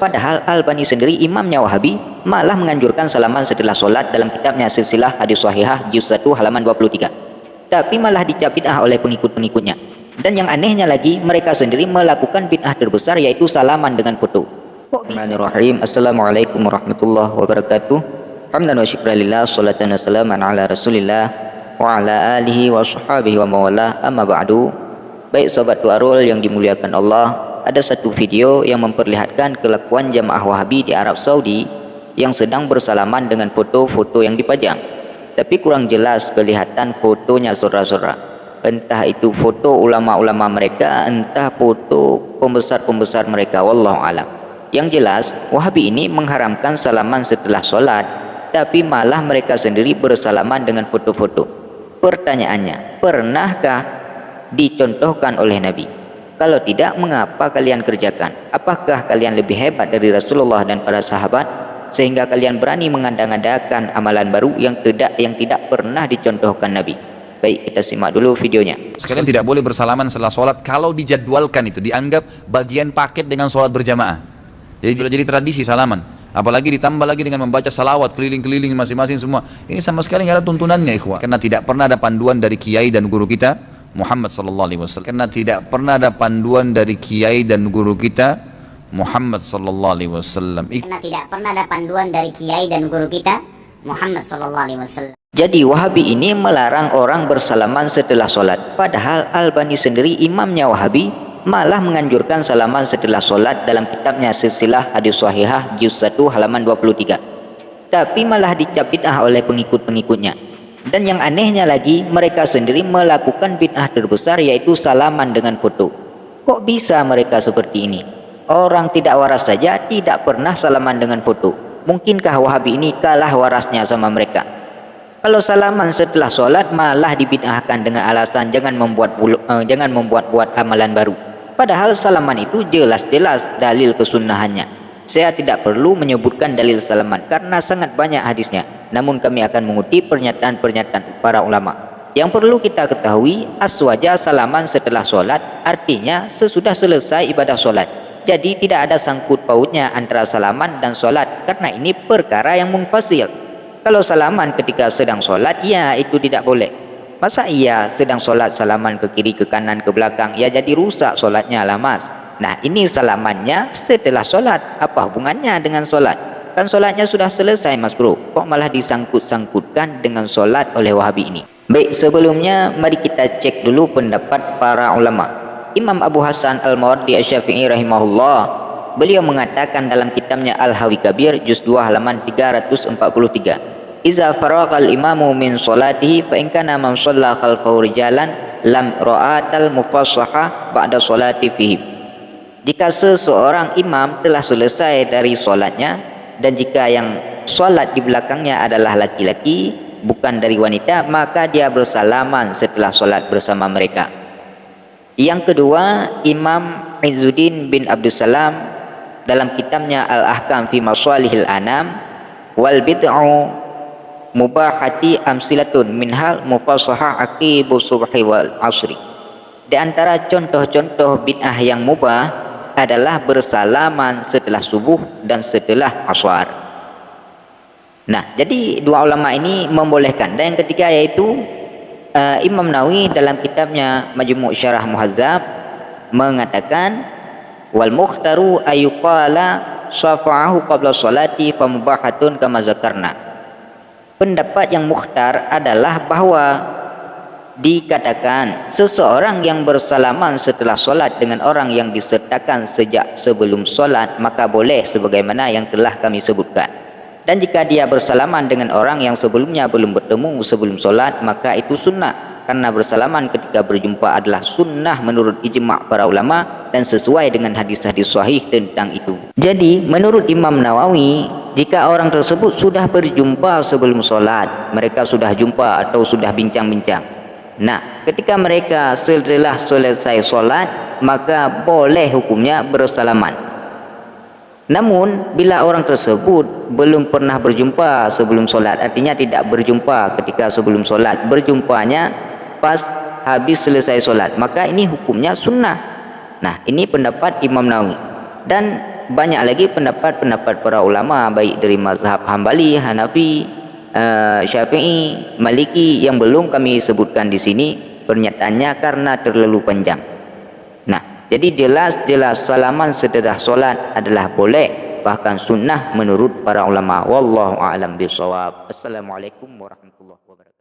Padahal Albani sendiri imamnya Wahabi malah menganjurkan salaman setelah solat dalam kitabnya Silsilah Hadis Shahihah juz 1 halaman 23. Tapi malah dicap bid'ah oleh pengikut-pengikutnya. Dan yang anehnya lagi, mereka sendiri melakukan bid'ah terbesar, yaitu salaman dengan foto. Bismillahirrahmanirrahim. Assalamualaikum warahmatullahi wabarakatuh. Hamdan wa syukran lillah, salatan wa salaman ala rasulillah wa ala alihi wa sahbihi wa mawalah, amma ba'du. Baik sahabat Tuarul yang dimuliakan Allah, ada satu video yang memperlihatkan kelakuan jamaah Wahabi di Arab Saudi yang sedang bersalaman dengan foto-foto yang dipajang. Tapi kurang jelas kelihatan fotonya zora-zora. Entah itu foto ulama-ulama mereka, entah foto pembesar-pembesar mereka, wallahu alam. Yang jelas, Wahabi ini mengharamkan salaman setelah solat, tapi malah mereka sendiri bersalaman dengan foto-foto. Pertanyaannya, pernahkah dicontohkan oleh Nabi? Kalau tidak, mengapa kalian kerjakan? Apakah kalian lebih hebat dari Rasulullah dan para sahabat sehingga kalian berani mengandang-andangkan amalan baru yang tidak pernah dicontohkan Nabi? Baik, kita simak dulu videonya. Sekalian tidak boleh bersalaman setelah sholat kalau dijadwalkan, itu dianggap bagian paket dengan sholat berjamaah. Jadi sudah jadi tradisi salaman. Apalagi ditambah lagi dengan membaca salawat keliling-keliling masing-masing semua. Ini sama sekali nggak ada tuntunannya, ikhwah. Karena tidak pernah ada panduan dari kiai dan guru kita Muhammad sallallahu alaihi wasallam. Karena tidak pernah ada panduan dari kiai dan guru kita Muhammad sallallahu alaihi wasallam. Karena tidak pernah ada panduan dari kiai dan guru kita Muhammad sallallahu alaihi wasallam. Jadi Wahabi ini melarang orang bersalaman setelah solat. Padahal Albani sendiri imamnya Wahabi malah menganjurkan salaman setelah solat dalam kitabnya Silsilah Hadis Shahihah juz 1 halaman 23. Tapi malah dicap bid'ah oleh pengikut-pengikutnya. Dan yang anehnya lagi, mereka sendiri melakukan bid'ah terbesar, yaitu salaman dengan foto. Kok bisa mereka seperti ini? Orang tidak waras saja tidak pernah salaman dengan foto. Mungkinkah Wahabi ini kalah warasnya sama mereka? Kalau salaman setelah sholat malah dibid'ahkan dengan alasan jangan membuat amalan baru. Padahal salaman itu jelas-jelas dalil kesunahannya. Saya tidak perlu menyebutkan dalil salaman karena sangat banyak hadisnya. Namun kami akan mengutip pernyataan-pernyataan para ulama. Yang perlu kita ketahui, aswaja salaman setelah solat artinya sesudah selesai ibadah solat. Jadi tidak ada sangkut pautnya antara salaman dan solat, karena ini perkara yang munfasil. Kalau salaman ketika sedang solat, ya itu tidak boleh. Masa iya sedang solat salaman ke kiri, ke kanan, ke belakang? Ya jadi rusak solatnya lah mas. Nah ini salamannya setelah solat, apa hubungannya dengan solat? Kan solatnya sudah selesai mas bro, kok malah disangkut-sangkutkan dengan solat oleh Wahabi ini? Baik, sebelumnya mari kita cek dulu pendapat para ulama. Imam Abu Hasan Al-Mawardi Asy-Syafi'i rahimahullah, beliau mengatakan dalam kitabnya Al-Hawi Kabir juz 2 halaman 343, Iza faraghal imamu min sholatihi fa in kana man shalla khalfahu rijalan lam ra'atal mufassaha ba'da sholati fihi. Jika seseorang imam telah selesai dari solatnya, dan jika yang solat di belakangnya adalah laki-laki bukan dari wanita, maka dia bersalaman setelah solat bersama mereka. Yang kedua, Imam Izzuddin bin Abdussalam dalam kitabnya Al-Ahkam fi Masalihil Anam, wal bid'u mubahati amsilatun minhal mufassaha aqibu subhi wal asri. Di antara contoh-contoh bid'ah yang mubah adalah bersalaman setelah subuh dan setelah asar. Nah, jadi dua ulama ini membolehkan. Dan yang ketiga yaitu Imam Nawawi dalam kitabnya Majmu' Syarah Muhadzab mengatakan wal mukhtaru ayyuqala syafa'ahu qabla sholati famubahatun kama zakarna. Pendapat yang mukhtar adalah bahwa dikatakan seseorang yang bersalaman setelah solat dengan orang yang disertakan sejak sebelum solat, maka boleh sebagaimana yang telah kami sebutkan. Dan jika dia bersalaman dengan orang yang sebelumnya belum bertemu sebelum solat, maka itu sunnah, karena bersalaman ketika berjumpa adalah sunnah menurut ijma' para ulama dan sesuai dengan hadis-hadis sahih tentang itu. Jadi menurut Imam Nawawi, jika orang tersebut sudah berjumpa sebelum solat, mereka sudah jumpa atau sudah bincang-bincang, nah, ketika mereka setelah selesai solat, maka boleh hukumnya bersalaman. Namun, bila orang tersebut belum pernah berjumpa sebelum solat, artinya tidak berjumpa ketika sebelum solat, berjumpanya pas habis selesai solat, maka ini hukumnya sunnah. Nah, ini pendapat Imam Nawawi. Dan banyak lagi pendapat-pendapat para ulama baik dari mazhab Hambali, Hanafi, Syafi'i, Maliki yang belum kami sebutkan di sini pernyataannya karena terlalu panjang. Nah, jadi jelas-jelas salaman setelah solat adalah boleh, bahkan sunnah menurut para ulama. Wallahu a'lam bishawab. Assalamualaikum warahmatullahi wabarakatuh.